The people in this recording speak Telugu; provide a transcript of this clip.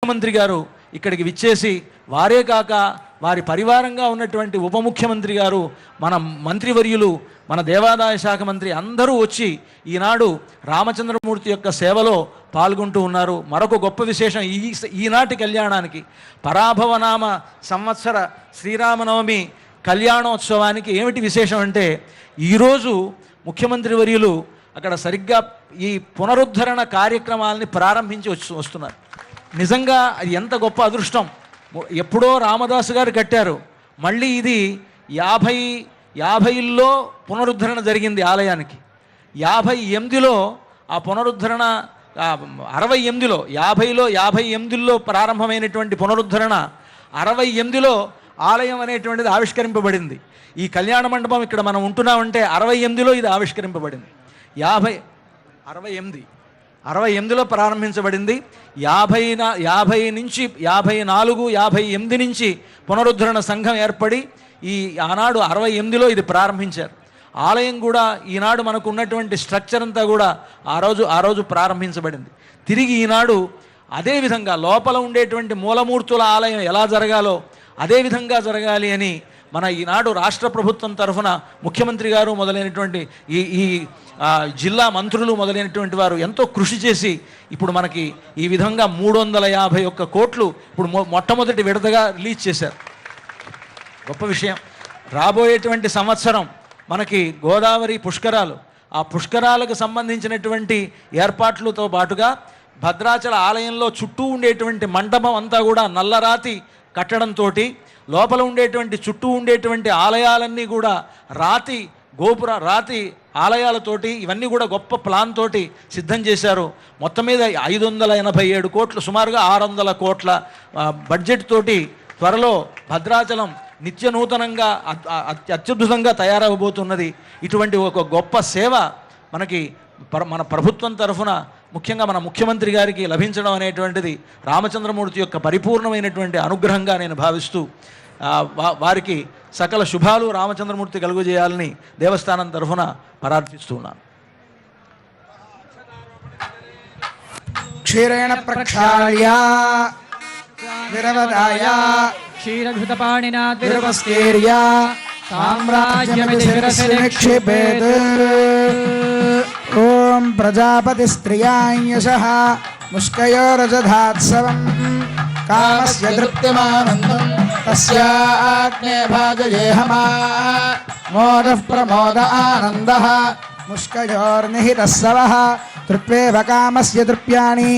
ముఖ్యమంత్రి గారు ఇక్కడికి విచ్చేసి వారే కాక వారి పరివారంగా ఉన్నటువంటి ఉప ముఖ్యమంత్రి గారు, మన మంత్రివర్యులు, మన దేవాదాయ శాఖ మంత్రి అందరూ వచ్చి ఈనాడు రామచంద్రమూర్తి యొక్క సేవలో పాల్గొంటూ ఉన్నారు. మరొక గొప్ప విశేషం ఈనాటి కళ్యాణానికి, పరాభవనామ సంవత్సర శ్రీరామనవమి కళ్యాణోత్సవానికి ఏమిటి విశేషం అంటే, ఈరోజు ముఖ్యమంత్రి వర్యులు అక్కడ సరిగ్గా ఈ పునరుద్ధరణ కార్యక్రమాలని ప్రారంభించి వస్తున్నారు. నిజంగా అది ఎంత గొప్ప అదృష్టం. ఎప్పుడో రామదాసు గారు కట్టారు, మళ్ళీ ఇది 50లో పునరుద్ధరణ జరిగింది ఆలయానికి. 58లో ఆ పునరుద్ధరణ, 68లో 58లో ప్రారంభమైనటువంటి పునరుద్ధరణ 68లో ఆలయం అనేటువంటిది ఆవిష్కరింపబడింది. ఈ కళ్యాణ మండపం ఇక్కడ మనం ఉంటున్నామంటే 68లో ఇది ఆవిష్కరింపబడింది. 68లో ప్రారంభించబడింది. 50 నుంచి 54, 58 నుంచి పునరుద్ధరణ సంఘం ఏర్పడి ఆనాడు 68లో ఇది ప్రారంభించారు. ఆలయం కూడా ఈనాడు మనకు ఉన్నటువంటి స్ట్రక్చర్ అంతా కూడా ఆ రోజు ప్రారంభించబడింది. తిరిగి ఈనాడు అదేవిధంగా లోపల ఉండేటువంటి మూలమూర్తుల ఆలయం ఎలా జరగాలో అదేవిధంగా జరగాలి అని మన ఈనాడు రాష్ట్ర ప్రభుత్వం తరఫున ముఖ్యమంత్రి గారు మొదలైనటువంటి ఈ జిల్లా మంత్రులు మొదలైనటువంటి వారు ఎంతో కృషి చేసి ఇప్పుడు మనకి ఈ విధంగా 351 కోట్లు ఇప్పుడు మొట్టమొదటి విడతగా రిలీజ్ చేశారు. గొప్ప విషయం. రాబోయేటువంటి సంవత్సరం మనకి గోదావరి పుష్కరాలు, ఆ పుష్కరాలకు సంబంధించినటువంటి ఏర్పాట్లతో పాటుగా భద్రాచల ఆలయంలో చుట్టూ ఉండేటువంటి మండపం అంతా కూడా నల్లరాతి కట్టడంతో, లోపల ఉండేటువంటి చుట్టూ ఉండేటువంటి ఆలయాలన్నీ కూడా రాతి ఆలయాలతోటి, ఇవన్నీ కూడా గొప్ప ప్లాన్ తోటి సిద్ధం చేశారు. మొత్తం మీద 587 కోట్లు, సుమారుగా 600 కోట్ల బడ్జెట్ తోటి త్వరలో భద్రాచలం నిత్య నూతనంగా అత్యద్భుతంగా తయారవబోతున్నది. ఇటువంటి ఒక గొప్ప సేవ మనకి మన ప్రభుత్వం తరఫున ముఖ్యంగా మన ముఖ్యమంత్రి గారికి లభించడం అనేటువంటిది రామచంద్రమూర్తి యొక్క పరిపూర్ణమైనటువంటి అనుగ్రహంగా నేను భావిస్తూ వారికి సకల శుభాలు రామచంద్రమూర్తి కలుగజేయాలని దేవస్థానం తరఫున ప్రార్థిస్తున్నాను. క్షీరేణ ప్రక్షాళ్య విరవదాయ క్షీరఘృతపాణినా విరవస్కేర్య సామ్రాజ్యమితి శిరసి నిక్షిపేత్. ఓం ప్రజాపతి స్త్రియాయశః ముష్కయోరజధాత్సవం కామస్య తృప్తిమానందం తస్యాగ్నే భాజయేహమా. మోదః ప్రమోద ఆనందః ముష్కయోర్నిహితః సవః తృప్యేవ కామస్య తృప్యాణి